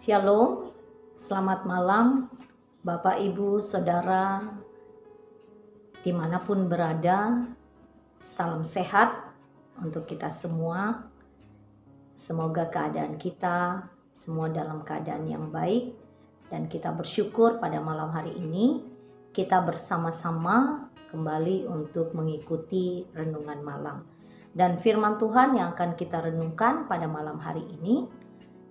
Shalom, selamat malam Bapak Ibu Saudara dimanapun berada. Salam sehat untuk kita semua. Semoga keadaan kita semua dalam keadaan yang baik, dan kita bersyukur pada malam hari ini kita bersama-sama kembali untuk mengikuti renungan malam. Dan firman Tuhan yang akan kita renungkan pada malam hari ini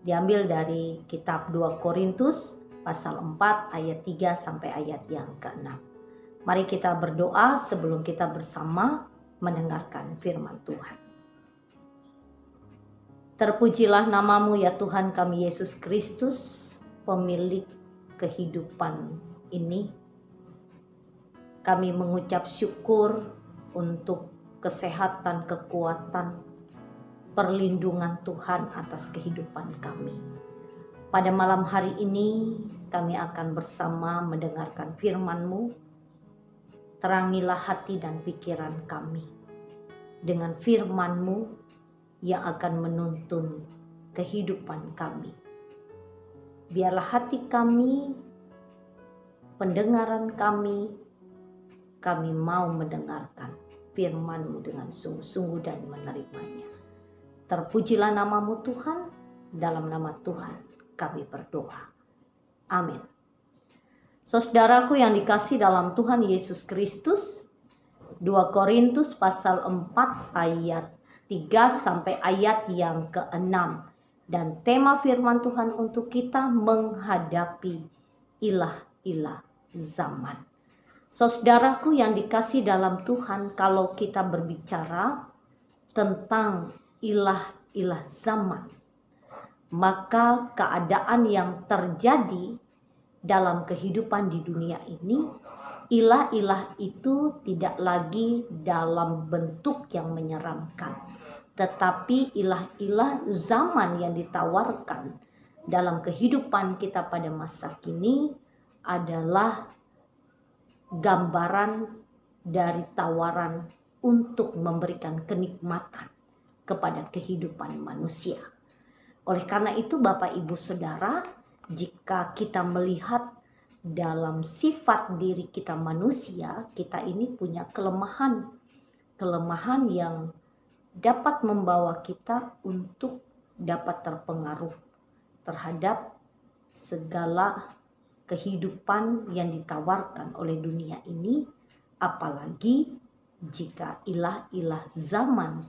diambil dari kitab 2 Korintus pasal 4 ayat 3 sampai ayat yang ke-6. Mari kita berdoa sebelum kita bersama mendengarkan firman Tuhan. Terpujilah namamu ya Tuhan kami Yesus Kristus, pemilik kehidupan ini. Kami mengucap syukur untuk kesehatan, kekuatan, perlindungan Tuhan atas kehidupan kami. Pada malam hari ini kami akan bersama mendengarkan firman-Mu. Terangilah hati dan pikiran kami dengan firman-Mu yang akan menuntun kehidupan kami. Biarlah hati kami, pendengaran kami mau mendengarkan firman-Mu dengan sungguh-sungguh dan menerimanya. Terpujilah namamu Tuhan, dalam nama Tuhan kami berdoa. Amin. Saudaraku yang dikasih dalam Tuhan Yesus Kristus, 2 Korintus pasal 4 ayat 3 sampai ayat yang ke-6. Dan tema firman Tuhan untuk kita menghadapi ilah-ilah zaman. Saudaraku yang dikasih dalam Tuhan, kalau kita berbicara tentang ilah-ilah zaman, maka keadaan yang terjadi dalam kehidupan di dunia ini, ilah-ilah itu tidak lagi dalam bentuk yang menyeramkan, tetapi ilah-ilah zaman yang ditawarkan dalam kehidupan kita pada masa kini adalah gambaran dari tawaran untuk memberikan kenikmatan kepada kehidupan manusia. Oleh karena itu Bapak Ibu Saudara, jika kita melihat dalam sifat diri kita manusia, kita ini punya kelemahan yang dapat membawa kita untuk dapat terpengaruh terhadap segala kehidupan yang ditawarkan oleh dunia ini, apalagi jika ilah-ilah zaman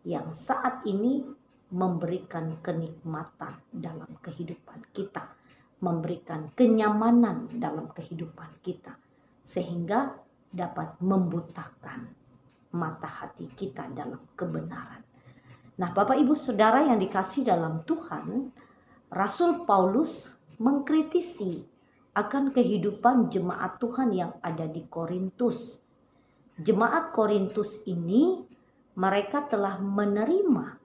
yang saat ini memberikan kenikmatan dalam kehidupan kita, memberikan kenyamanan dalam kehidupan kita, sehingga dapat membutakan mata hati kita dalam kebenaran. Nah, Bapak Ibu Saudara yang dikasih dalam Tuhan, Rasul Paulus mengkritisi akan kehidupan jemaat Tuhan yang ada di Korintus. Jemaat Korintus ini mereka telah menerima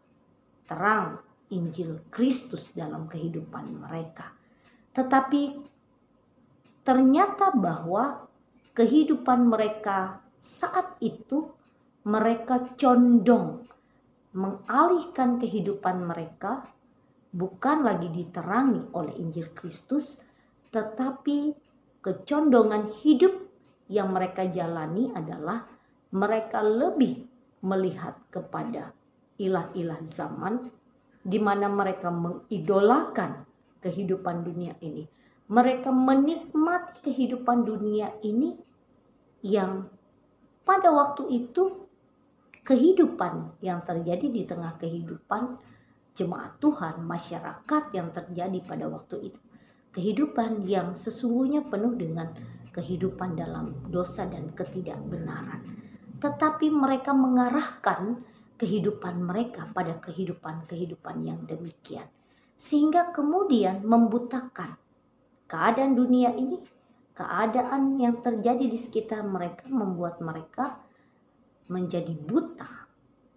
terang Injil Kristus dalam kehidupan mereka. Tetapi ternyata bahwa kehidupan mereka saat itu, mereka condong mengalihkan kehidupan mereka bukan lagi diterangi oleh Injil Kristus, tetapi kecondongan hidup yang mereka jalani adalah mereka lebih melihat kepada ilah-ilah zaman, di mana mereka mengidolakan kehidupan dunia ini. Mereka menikmati kehidupan dunia ini yang pada waktu itu kehidupan yang terjadi di tengah kehidupan jemaat Tuhan, masyarakat yang terjadi pada waktu itu. Kehidupan yang sesungguhnya penuh dengan kehidupan dalam dosa dan ketidakbenaran. Tetapi mereka mengarahkan kehidupan mereka pada kehidupan yang demikian. Sehingga kemudian membutakan keadaan dunia ini, keadaan yang terjadi di sekitar mereka membuat mereka menjadi buta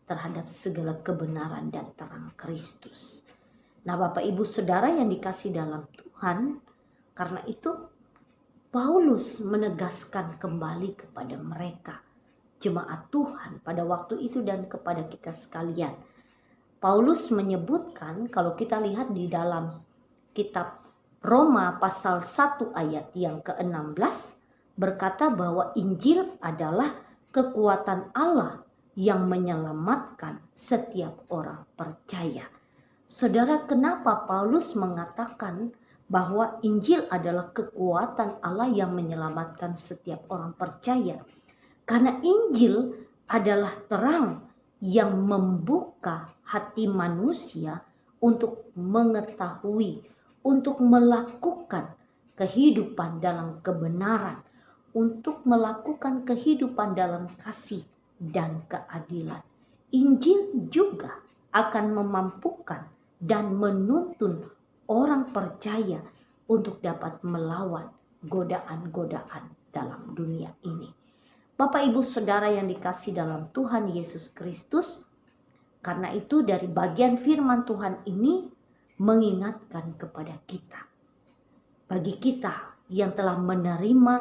terhadap segala kebenaran dan terang Kristus. Nah, Bapak Ibu Saudara yang dikasih dalam Tuhan, karena itu Paulus menegaskan kembali kepada mereka, jemaat Tuhan pada waktu itu dan kepada kita sekalian. Paulus menyebutkan, kalau kita lihat di dalam kitab Roma pasal 1 ayat yang ke-16 berkata bahwa Injil adalah kekuatan Allah yang menyelamatkan setiap orang percaya. Saudara, kenapa Paulus mengatakan bahwa Injil adalah kekuatan Allah yang menyelamatkan setiap orang percaya? Karena Injil adalah terang yang membuka hati manusia untuk mengetahui, untuk melakukan kehidupan dalam kebenaran, untuk melakukan kehidupan dalam kasih dan keadilan. Injil juga akan memampukan dan menuntun orang percaya untuk dapat melawan godaan-godaan dalam dunia ini. Bapak Ibu Saudara yang dikasihi dalam Tuhan Yesus Kristus, karena itu dari bagian firman Tuhan ini mengingatkan kepada kita. Bagi kita yang telah menerima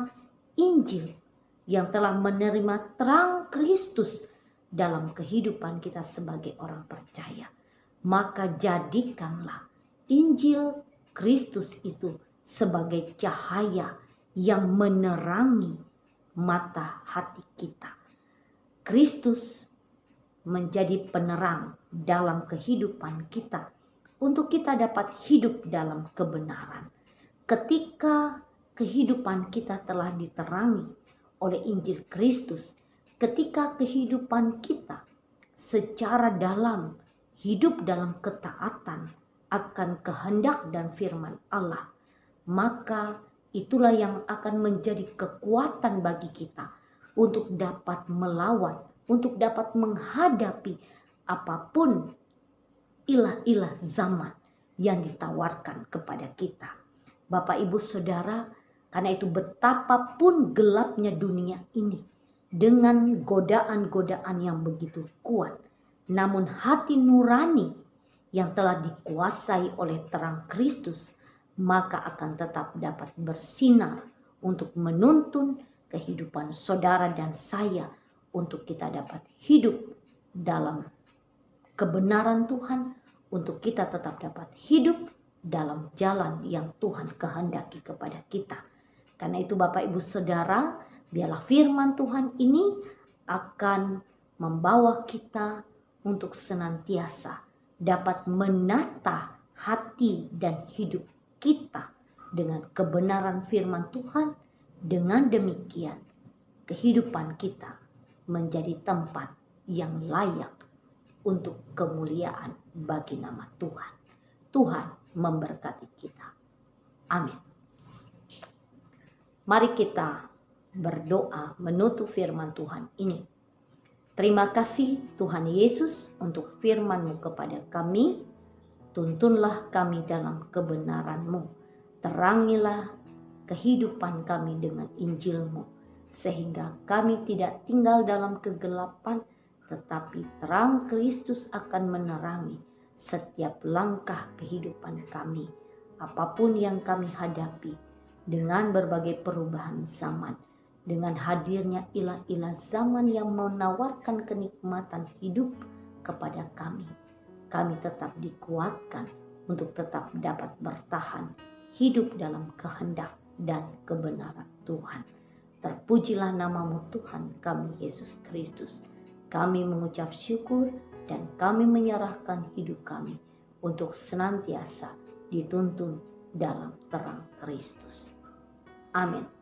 Injil, yang telah menerima terang Kristus dalam kehidupan kita sebagai orang percaya, maka jadikanlah Injil Kristus itu sebagai cahaya yang menerangi mata hati kita. Kristus menjadi penerang dalam kehidupan kita untuk kita dapat hidup dalam kebenaran. Ketika kehidupan kita telah diterangi oleh Injil Kristus, ketika kehidupan kita secara dalam hidup dalam ketaatan akan kehendak dan firman Allah, maka itulah yang akan menjadi kekuatan bagi kita untuk dapat melawan, untuk dapat menghadapi apapun ilah-ilah zaman yang ditawarkan kepada kita. Bapak Ibu Saudara, karena itu betapapun gelapnya dunia ini dengan godaan-godaan yang begitu kuat, namun hati nurani yang telah dikuasai oleh terang Kristus, maka akan tetap dapat bersinar untuk menuntun kehidupan saudara dan saya untuk kita dapat hidup dalam kebenaran Tuhan, untuk kita tetap dapat hidup dalam jalan yang Tuhan kehendaki kepada kita. Karena itu Bapak Ibu Saudara, biarlah firman Tuhan ini akan membawa kita untuk senantiasa dapat menata hati dan hidup kita dengan kebenaran firman Tuhan. Dengan demikian kehidupan kita menjadi tempat yang layak untuk kemuliaan bagi nama Tuhan. Tuhan memberkati kita. Amin. Mari kita berdoa menutup firman Tuhan ini. Terima kasih Tuhan Yesus untuk firman-Mu kepada kami. Tuntunlah kami dalam kebenaran-Mu. Terangilah kehidupan kami dengan Injil-Mu, sehingga kami tidak tinggal dalam kegelapan, tetapi terang Kristus akan menerangi setiap langkah kehidupan kami. Apapun yang kami hadapi dengan berbagai perubahan zaman, dengan hadirnya ilah-ilah zaman yang menawarkan kenikmatan hidup kepada kami, kami tetap dikuatkan untuk tetap dapat bertahan hidup dalam kehendak dan kebenaran Tuhan. Terpujilah nama-Mu Tuhan kami Yesus Kristus. Kami mengucap syukur dan kami menyerahkan hidup kami untuk senantiasa dituntun dalam terang Kristus. Amin.